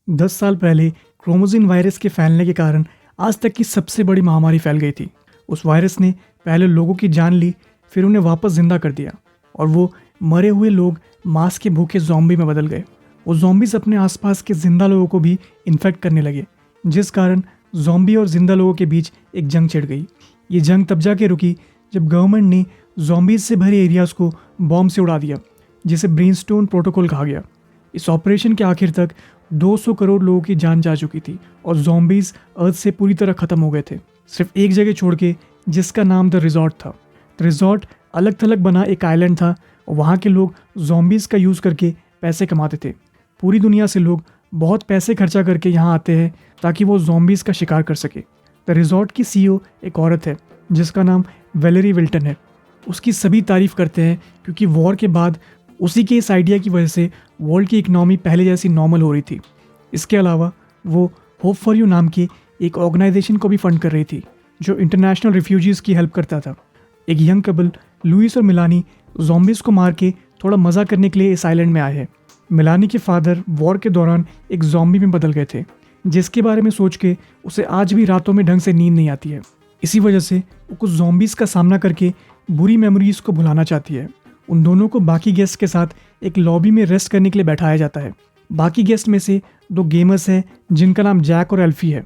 10 साल पहले क्रोमोजिन वायरस के फैलने के कारण आज तक की सबसे बड़ी महामारी फैल गई थी। उस वायरस ने पहले लोगों की जान ली, फिर उन्हें वापस जिंदा कर दिया और वो मरे हुए लोग मांस के भूखे ज़ॉम्बी में बदल गए। वो ज़ॉम्बीज अपने आसपास के जिंदा लोगों को भी इन्फेक्ट करने लगे, जिस कारण ज़ॉम्बी और जिंदा लोगों के बीच एक जंग छिड़ गई। ये जंग तब जाके रुकी जब गवर्नमेंट ने ज़ॉम्बीज से भरे एरियाज़ को बॉम्ब से उड़ा दिया, जिसे ब्रेनस्टोन प्रोटोकॉल कहा गया। इस ऑपरेशन के आखिर तक 200 करोड़ लोगों की जान जा चुकी थी और ज़ॉम्बीज अर्थ से पूरी तरह ख़त्म हो गए थे, सिर्फ एक जगह छोड़ के, जिसका नाम द रिजॉर्ट था। द रिजॉर्ट अलग थलग बना एक आइलैंड था और वहाँ के लोग ज़ॉम्बीज का यूज़ करके पैसे कमाते थे। पूरी दुनिया से लोग बहुत पैसे खर्चा करके यहाँ आते हैं ताकि वो ज़ॉम्बीज का शिकार कर सके। द रिजॉर्ट की सीईओ एक औरत है जिसका नाम वैलेरी विल्टन है। उसकी सभी तारीफ़ करते हैं क्योंकि वॉर के बाद उसी के इस आइडिया की वजह से वर्ल्ड की इकनॉमी पहले जैसी नॉर्मल हो रही थी। इसके अलावा वो होप फॉर यू नाम के एक ऑर्गेनाइजेशन को भी फंड कर रही थी जो इंटरनेशनल रिफ्यूजीज़ की हेल्प करता था। एक यंग कपल लुइस और मिलानी ज़ॉम्बीज़ को मार के थोड़ा मज़ा करने के लिए इस आइलैंड में आए हैं। मिलानी के फादर वॉर के दौरान एक ज़ॉम्बी में बदल गए थे, जिसके बारे में सोच के उसे आज भी रातों में ढंग से नींद नहीं आती है। इसी वजह से वो कुछ ज़ॉम्बीज़ का सामना करके बुरी मेमोरीज़ को भुलाना चाहती है। उन दोनों को बाकी गेस्ट के साथ एक लॉबी में रेस्ट करने के लिए बैठाया जाता है। बाकी गेस्ट में से 2 गेमर्स हैं जिनका नाम जैक और एल्फी है।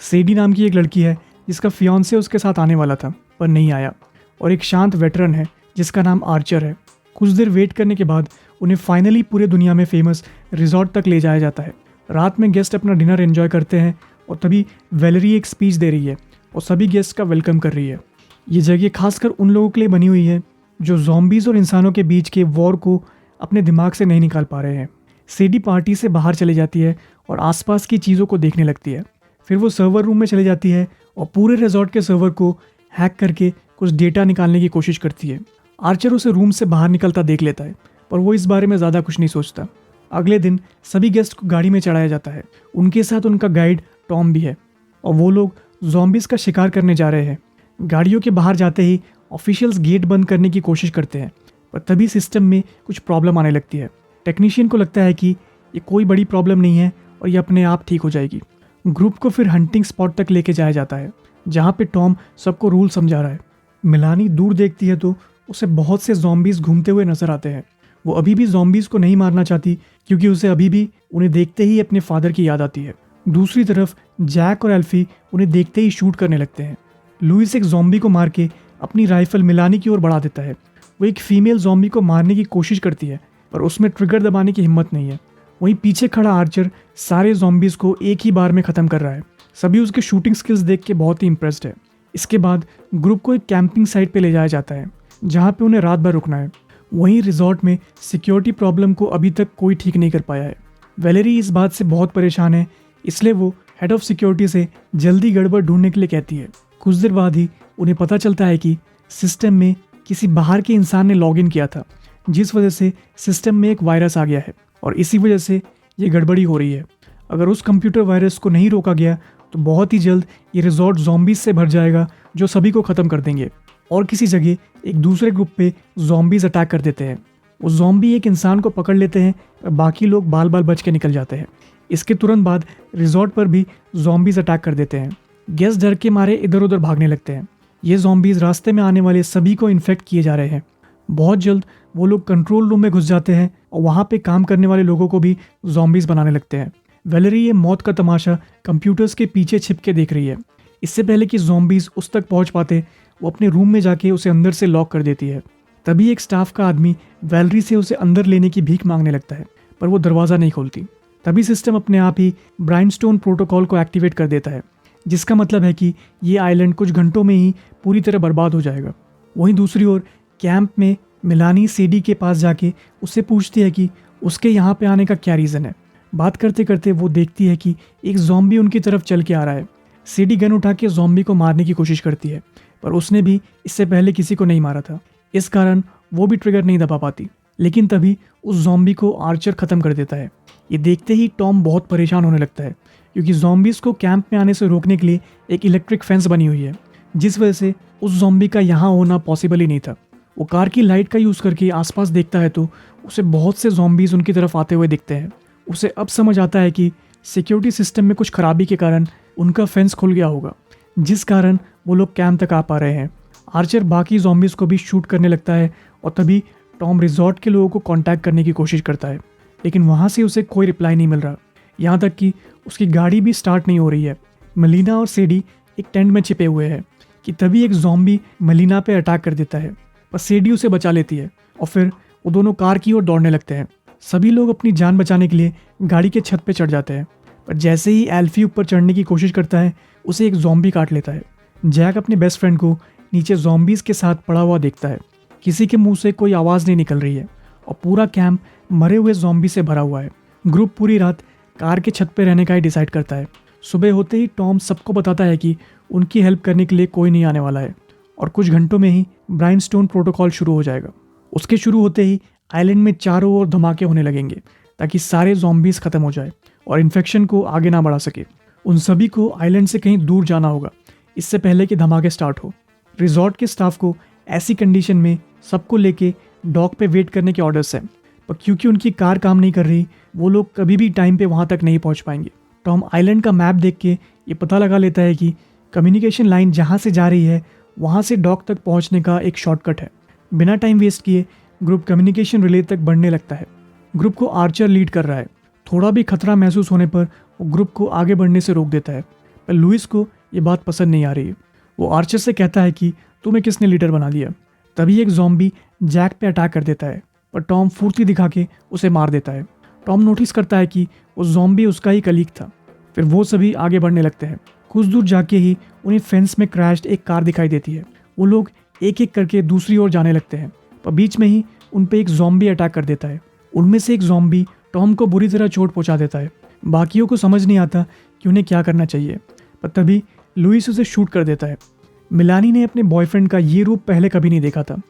सेडी नाम की एक लड़की है जिसका फियांसे उसके साथ आने वाला था पर नहीं आया, और एक शांत वेटरन है जिसका नाम आर्चर है। कुछ देर वेट करने के बाद उन्हें फाइनली पूरे दुनिया में फेमस रिजॉर्ट तक ले जाया जाता है। रात में गेस्ट अपना डिनर एंजॉय करते हैं और तभी वैलेरी एक स्पीच दे रही है और सभी गेस्ट का वेलकम कर रही है। ये जगह खासकर उन लोगों के लिए बनी हुई है जो ज़ॉम्बीज़ और इंसानों के बीच के वॉर को अपने दिमाग से नहीं निकाल पा रहे हैं। सेडी पार्टी से बाहर चली जाती है और आसपास की चीज़ों को देखने लगती है। फिर वो सर्वर रूम में चली जाती है और पूरे रिजॉर्ट के सर्वर को हैक करके कुछ डेटा निकालने की कोशिश करती है। आर्चर उसे रूम से बाहर निकलता देख लेता है पर वो इस बारे में ज़्यादा कुछ नहीं सोचता। अगले दिन सभी गेस्ट को गाड़ी में चढ़ाया जाता है। उनके साथ उनका गाइड टॉम भी है और वो लोग ज़ॉम्बीज़ का शिकार करने जा रहे हैं। गाड़ियों के बाहर जाते ही ऑफिशियल्स गेट बंद करने की कोशिश करते हैं पर तभी सिस्टम में कुछ प्रॉब्लम आने लगती है। टेक्नीशियन को लगता है कि ये कोई बड़ी प्रॉब्लम नहीं है और ये अपने आप ठीक हो जाएगी। ग्रुप को फिर हंटिंग स्पॉट तक लेके जाया जाता है जहाँ पे टॉम सबको रूल समझा रहा है। मिलानी दूर देखती है तो उसे बहुत से ज़ॉम्बीज़ घूमते हुए नजर आते हैं। वो अभी भी ज़ॉम्बीज़ को नहीं मारना चाहती क्योंकि उसे अभी भी उन्हें देखते ही अपने फादर की याद आती है। दूसरी तरफ जैक और एल्फी उन्हें देखते ही शूट करने लगते हैं। लुइस एक ज़ॉम्बी को मार के अपनी राइफल मिलानी की ओर बढ़ा देता है। वो एक फीमेल ज़ॉम्बी को मारने की कोशिश करती है पर उसमें ट्रिगर दबाने की हिम्मत नहीं है। वहीं पीछे खड़ा आर्चर सारे ज़ॉम्बीज़ को एक ही बार में ख़त्म कर रहा है। सभी उसके शूटिंग स्किल्स देख के बहुत ही इंप्रेस्ड है। इसके बाद ग्रुप को एक कैंपिंग साइट पे ले जाया जाता है जहाँ पे उन्हें रात भर रुकना है। वहीं रिजॉर्ट में सिक्योरिटी प्रॉब्लम को अभी तक कोई ठीक नहीं कर पाया है। वैलेरी इस बात से बहुत परेशान है, इसलिए वो हेड ऑफ सिक्योरिटी से जल्दी गड़बड़ ढूंढने के लिए कहती है। कुछ देर बाद ही उन्हें पता चलता है कि सिस्टम में किसी बाहर के इंसान ने लॉगिन किया था, जिस वजह से सिस्टम में एक वायरस आ गया है और इसी वजह से ये गड़बड़ी हो रही है। अगर उस कंप्यूटर वायरस को नहीं रोका गया तो बहुत ही जल्द ये रिजॉर्ट ज़ॉम्बीज़ से भर जाएगा जो सभी को ख़त्म कर देंगे और किसी जगह एक दूसरे ग्रुप पे ज़ॉम्बीज़ अटैक कर देते हैं। वो ज़ॉम्बी एक इंसान को पकड़ लेते हैं और बाकी लोग बाल बाल बच के निकल जाते हैं। इसके तुरंत बाद रिजॉर्ट पर भी ज़ॉम्बीज़ अटैक कर देते हैं। गेस्ट डर के मारे इधर उधर भागने लगते हैं। ये ज़ॉम्बीज़ रास्ते में आने वाले सभी को इन्फेक्ट किए जा रहे हैं। बहुत जल्द वो लोग कंट्रोल रूम में घुस जाते हैं और वहाँ पे काम करने वाले लोगों को भी ज़ॉम्बीज़ बनाने लगते हैं। वैलेरी ये मौत का तमाशा कंप्यूटर्स के पीछे छिप के देख रही है। इससे पहले कि ज़ॉम्बीज़ उस तक पहुँच पाते वो अपने रूम में जाके उसे अंदर से लॉक कर देती है। तभी एक स्टाफ का आदमी वैलेरी से उसे अंदर लेने की भीख मांगने लगता है पर वो दरवाज़ा नहीं खोलती। तभी सिस्टम अपने आप ही ब्रेनस्टोन प्रोटोकॉल को एक्टिवेट कर देता है, जिसका मतलब है कि ये आइलैंड कुछ घंटों में ही पूरी तरह बर्बाद हो जाएगा। वहीं दूसरी ओर कैंप में मिलानी सेडी के पास जाके उससे पूछती है कि उसके यहाँ पे आने का क्या रीज़न है। बात करते करते वो देखती है कि एक ज़ॉम्बी उनकी तरफ चल के आ रहा है। सेडी गन उठा के ज़ॉम्बी को मारने की कोशिश करती है पर उसने भी इससे पहले किसी को नहीं मारा था, इस कारण वो भी ट्रिगर नहीं दबा पाती। लेकिन तभी उस ज़ॉम्बी को आर्चर ख़त्म कर देता है। ये देखते ही टॉम बहुत परेशान होने लगता है क्योंकि ज़ॉम्बीज़ को कैंप में आने से रोकने के लिए एक इलेक्ट्रिक फेंस बनी हुई है, जिस वजह से उस ज़ॉम्बी का यहाँ होना पॉसिबल ही नहीं था। वो कार की लाइट का यूज़ करके आसपास देखता है तो उसे बहुत से ज़ॉम्बीज़ उनकी तरफ आते हुए दिखते हैं। उसे अब समझ आता है कि सिक्योरिटी सिस्टम में कुछ खराबी के कारण उनका फेंस खुल गया होगा, जिस कारण वो लोग कैंप तक आ पा रहे हैं। आर्चर बाकी ज़ॉम्बीज़ को भी शूट करने लगता है और तभी टॉम रिजॉर्ट के लोगों को कांटेक्ट करने की कोशिश करता है, लेकिन वहाँ से उसे कोई रिप्लाई नहीं मिल रहा। यहाँ तक कि उसकी गाड़ी भी स्टार्ट नहीं हो रही है। मलीना और सेडी एक टेंट में छिपे हुए हैं कि तभी एक ज़ॉम्बी मलीना पे अटैक कर देता है, पर सेडी उसे बचा लेती है और फिर वो दोनों कार की ओर दौड़ने लगते हैं। सभी लोग अपनी जान बचाने के लिए गाड़ी के छत पे चढ़ जाते हैं, पर जैसे ही एल्फी ऊपर चढ़ने की कोशिश करता है उसे एक ज़ॉम्बी काट लेता है। जैक अपने बेस्ट फ्रेंड को नीचे ज़ॉम्बीज़ के साथ पड़ा हुआ देखता है। किसी के मुंह से कोई आवाज़ नहीं निकल रही है और पूरा कैंप मरे हुए ज़ॉम्बी से भरा हुआ है। ग्रुप पूरी रात कार के छत पे रहने का ही डिसाइड करता है। सुबह होते ही टॉम सबको बताता है कि उनकी हेल्प करने के लिए कोई नहीं आने वाला है और कुछ घंटों में ही ब्राइनस्टोन प्रोटोकॉल शुरू हो जाएगा। उसके शुरू होते ही आइलैंड में चारों ओर धमाके होने लगेंगे ताकि सारे ज़ॉम्बीज़ ख़त्म हो जाए और इन्फेक्शन को आगे ना बढ़ा सके। उन सभी को आइलैंड से कहीं दूर जाना होगा इससे पहले कि धमाके स्टार्ट हो। रिजॉर्ट के स्टाफ को ऐसी कंडीशन में सबको लेके डॉक पे वेट करने के ऑर्डर्स हैं, पर क्योंकि उनकी कार काम नहीं कर रही वो लोग कभी भी टाइम पे वहाँ तक नहीं पहुँच पाएंगे। टॉम आइलैंड का मैप देख के ये पता लगा लेता है कि कम्युनिकेशन लाइन जहाँ से जा रही है वहाँ से डॉक तक पहुँचने का एक शॉर्टकट है। बिना टाइम वेस्ट किए ग्रुप कम्युनिकेशन रिले तक बढ़ने लगता है। ग्रुप को आर्चर लीड कर रहा है। थोड़ा भी खतरा महसूस होने पर वो ग्रुप को आगे बढ़ने से रोक देता है, पर लुइस को ये बात पसंद नहीं आ रही। वो आर्चर से कहता है कि तुम्हें किसने लीडर बना दिया। तभी एक ज़ॉम्बी जैक पे अटैक कर देता है, पर टॉम फुर्ती दिखा के उसे मार देता है। टॉम नोटिस करता है कि वो ज़ॉम्बी उसका ही कलीग था। फिर वो सभी आगे बढ़ने लगते हैं। कुछ दूर जाके ही उन्हें फेंस में क्रैश्ड एक कार दिखाई देती है। वो लोग एक एक करके दूसरी ओर जाने लगते हैं, पर बीच में ही उन पे एक ज़ॉम्बी अटैक कर देता है। उनमें से एक ज़ॉम्बी टॉम को बुरी तरह चोट पहुंचा देता है। बाकियों को समझ नहीं आता कि उन्हें क्या करना चाहिए, पर तभी लुइस उसे शूट कर देता है। मिलानी ने अपने बॉयफ्रेंड का ये रूप पहले कभी नहीं देखा था।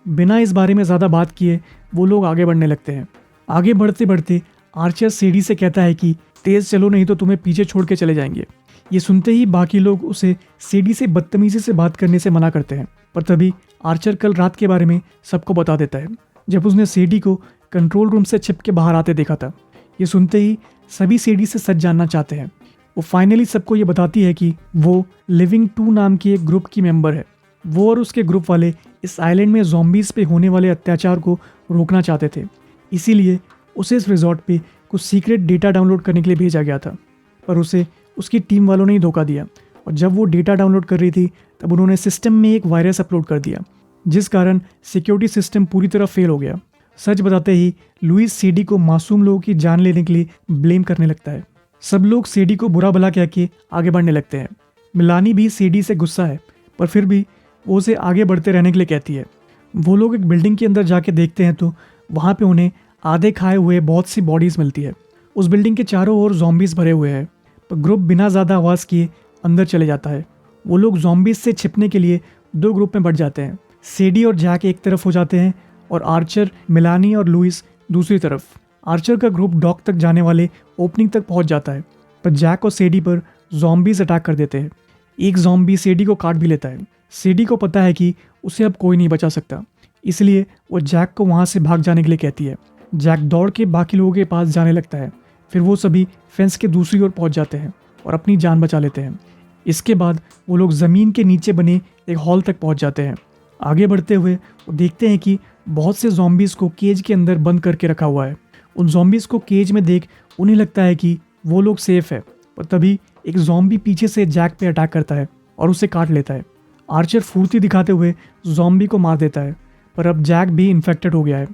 बिना इस बारे में ज़्यादा बात किए वो लोग आगे बढ़ने लगते हैं। आगे बढ़ते बढ़ते आर्चर सेडी से कहता है कि तेज़ चलो नहीं तो तुम्हें पीछे छोड़ के चले जाएंगे। ये सुनते ही बाकी लोग उसे सेडी से बदतमीजी से बात करने से मना करते हैं, पर तभी आर्चर कल रात के बारे में सबको बता देता है जब उसने सेडी को कंट्रोल रूम से छिप के बाहर आते देखा था। ये सुनते ही सभी सेडी से सच जानना चाहते हैं। वो फाइनली सबको ये बताती है कि वो लिविंग 2 नाम की एक ग्रुप की मेंबर है। वो और उसके ग्रुप वाले इस आइलैंड में ज़ॉम्बीज़ पे होने वाले अत्याचार को रोकना चाहते थे, इसीलिए उसे इस रिजॉर्ट पे कुछ सीक्रेट डेटा डाउनलोड करने के लिए भेजा गया था। पर उसे उसकी टीम वालों ने ही धोखा दिया और जब वो डेटा डाउनलोड कर रही थी तब उन्होंने सिस्टम में एक वायरस अपलोड कर दिया, जिस कारण सिक्योरिटी सिस्टम पूरी तरह फेल हो गया। सच बताते ही लुइस सेडी को मासूम लोगों की जान लेने के लिए ब्लेम करने लगता है। सब लोग सेडी को बुरा भला कह के आगे बढ़ने लगते हैं। मिलानी भी सेडी से गुस्सा है, पर फिर भी वो उसे आगे बढ़ते रहने के लिए कहती है। वो लोग एक बिल्डिंग के अंदर जाके देखते हैं तो वहाँ पे उन्हें आधे खाए हुए बहुत सी बॉडीज़ मिलती है। उस बिल्डिंग के चारों ओर ज़ॉम्बीज़ भरे हुए हैं, पर ग्रुप बिना ज़्यादा आवाज़ किए अंदर चले जाता है। वो लोग ज़ॉम्बीज़ से छिपने के लिए 2 ग्रुप में बढ़ जाते हैं। सेडी और जैक एक तरफ हो जाते हैं और आर्चर, मिलानी और लुइस दूसरी तरफ। आर्चर का ग्रुप डॉक तक जाने वाले ओपनिंग तक पहुंच जाता है, पर जैक और सेडी पर ज़ॉम्बीज़ अटैक कर देते हैं। एक ज़ॉम्बी सेडी को काट भी लेता है। सेडी को पता है कि उसे अब कोई नहीं बचा सकता, इसलिए वो जैक को वहाँ से भाग जाने के लिए कहती है। जैक दौड़ के बाकी लोगों के पास जाने लगता है। फिर वो सभी फेंस के दूसरी ओर पहुँच जाते हैं और अपनी जान बचा लेते हैं। इसके बाद वो लोग ज़मीन के नीचे बने एक हॉल तक पहुँच जाते हैं। आगे बढ़ते हुए वो देखते हैं कि बहुत से ज़ॉम्बीज़ को केज के अंदर बंद करके रखा हुआ है। उन ज़ॉम्बीज़ को केज में देख उन्हें लगता है कि वो लोग सेफ है, पर तभी एक ज़ॉम्बी पीछे से जैक पे अटैक करता है और उसे काट लेता है। आर्चर फुर्ती दिखाते हुए ज़ॉम्बी को मार देता है, पर अब जैक भी इन्फेक्टेड हो गया है।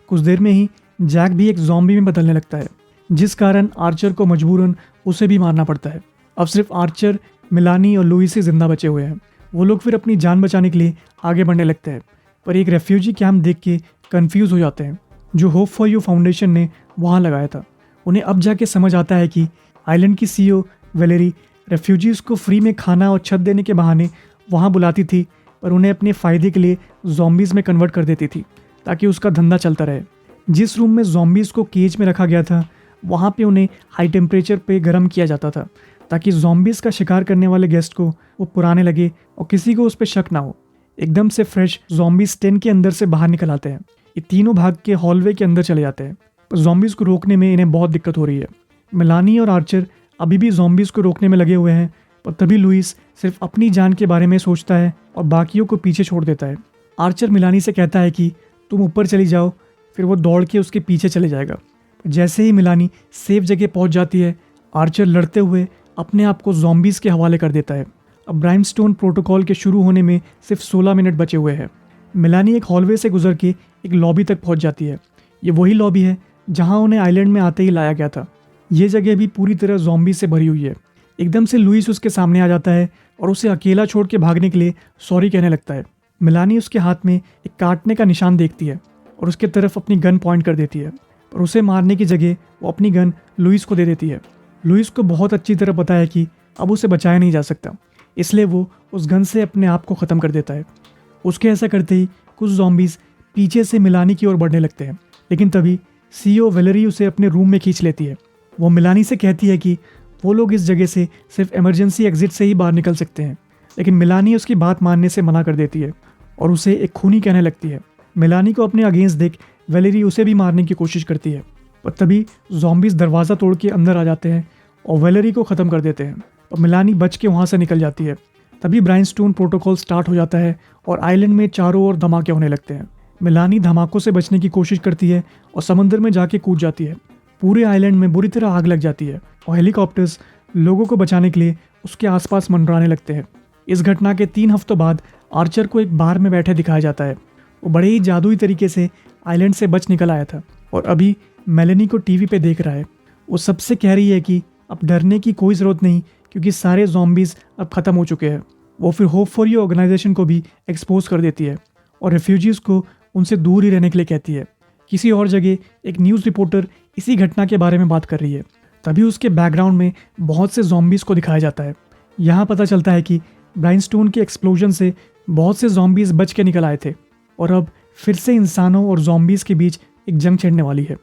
कुछ देर में ही जैक भी एक ज़ॉम्बी में बदलने लगता है, जिस कारण आर्चर को मजबूरन उसे भी मारना पड़ता है। अब सिर्फ आर्चर, मिलानी और लुइस ही जिंदा बचे हुए हैं। वो लोग फिर अपनी जान बचाने के लिए आगे बढ़ने लगते हैं, पर एक रेफ्यूजी कैंप देख के कन्फ्यूज़ हो जाते हैं जो होप फॉर यू फाउंडेशन ने वहाँ लगाया था। उन्हें अब जाके समझ आता है कि आइलैंड की सीईओ वेलेरी रेफ्यूजीज़ को फ्री में खाना और छत देने के बहाने वहाँ बुलाती थी, पर उन्हें अपने फ़ायदे के लिए ज़ॉम्बीज़ में कन्वर्ट कर देती थी ताकि उसका धंधा चलता रहे। जिस रूम में ज़ॉम्बीज़ को केज में रखा गया था वहाँ पे उन्हें हाई टेम्परेचर पे गर्म किया जाता था ताकि ज़ॉम्बीज़ का शिकार करने वाले गेस्ट को वो पुराने लगे और किसी को उस पर शक ना हो। एकदम से फ्रेश ज़ॉम्बीज़ टेंट के अंदर से बाहर निकल आते हैं। ये तीनों भाग के हॉलवे के अंदर चले जाते हैं, पर ज़ॉम्बीज़ को रोकने में इन्हें बहुत दिक्कत हो रही है। मिलानी और आर्चर अभी भी ज़ॉम्बीज़ को रोकने में लगे हुए हैं, पर तभी लुइस सिर्फ अपनी जान के बारे में सोचता है और बाकियों को पीछे छोड़ देता है। आर्चर मिलानी से कहता है कि तुम ऊपर चली जाओ, फिर वो दौड़ के उसके पीछे चले जाएगा। जैसे ही मिलानी सेफ जगह पहुंच जाती है, आर्चर लड़ते हुए अपने आप को ज़ॉम्बीज़ के हवाले कर देता है। अब ब्राइमस्टोन प्रोटोकॉल के शुरू होने में सिर्फ 16 मिनट बचे हुए हैं। मिलानी एक हॉलवे से गुजर के एक लॉबी तक पहुंच जाती है। ये वही लॉबी है जहां उन्हें आइलैंड में आते ही लाया गया था। ये जगह भी पूरी तरह ज़ॉम्बी से भरी हुई है। एकदम से लुइस उसके सामने आ जाता है और उसे अकेला छोड़ के भागने के लिए सॉरी कहने लगता है। मिलानी उसके हाथ में एक काटने का निशान देखती है और उसके तरफ अपनी गन पॉइंट कर देती है, पर उसे मारने की जगह वो अपनी गन लुइस को दे देती है। लुइस को बहुत अच्छी तरह पता है कि अब उसे बचाया नहीं जा सकता, इसलिए वो उस गन से अपने आप को ख़त्म कर देता है। उसके ऐसा करते ही कुछ ज़ॉम्बीज़ पीछे से मिलानी की ओर बढ़ने लगते हैं, लेकिन तभी सीईओ वेलेरी उसे अपने रूम में खींच लेती है। वो मिलानी से कहती है कि वो लोग इस जगह से सिर्फ इमरजेंसी एग्जिट से ही बाहर निकल सकते हैं, लेकिन मिलानी उसकी बात मानने से मना कर देती है और उसे एक खूनी कहने लगती है। मिलानी को अपने अगेंस्ट देख वेलेरी उसे भी मारने की कोशिश करती है, पर तभी ज़ॉम्बीज़ दरवाज़ा तोड़ के अंदर आ जाते हैं और वेलेरी को ख़त्म कर देते हैं और मिलानी बच के वहाँ से निकल जाती है। तभी ब्राइमस्टोन प्रोटोकॉल स्टार्ट हो जाता है और आइलैंड में चारों ओर धमाके होने लगते हैं। मिलानी धमाकों से बचने की कोशिश करती है और समंदर में जाके कूद जाती है। पूरे आइलैंड में बुरी तरह आग लग जाती है और हेलीकॉप्टर्स लोगों को बचाने के लिए उसके आसपास मंडराने लगते हैं। इस घटना के 3 हफ्तों बाद आर्चर को एक बार में बैठे दिखाया जाता है। वो बड़े ही जादुई तरीके से आइलैंड से बच निकल आया था और अभी मेलेनी को टीवी पे देख रहा है। वो सबसे कह रही है कि अब डरने की कोई ज़रूरत नहीं, क्योंकि सारे ज़ॉम्बीज़ अब ख़त्म हो चुके हैं। वो फिर होप फॉर यू ऑर्गेनाइजेशन को भी एक्सपोज कर देती है और रेफ्यूजीज़ को उनसे दूर ही रहने के लिए कहती है। किसी और जगह एक न्यूज़ रिपोर्टर इसी घटना के बारे में बात कर रही है। तभी उसके बैकग्राउंड में बहुत से ज़ॉम्बीज़ को दिखाया जाता है। यहाँ पता चलता है कि ब्राइमस्टोन के एक्सप्लोजन से बहुत से ज़ॉम्बीज़ बच के निकल आए थे और अब फिर से इंसानों और ज़ॉम्बीज़ के बीच एक जंग छिड़ने वाली है।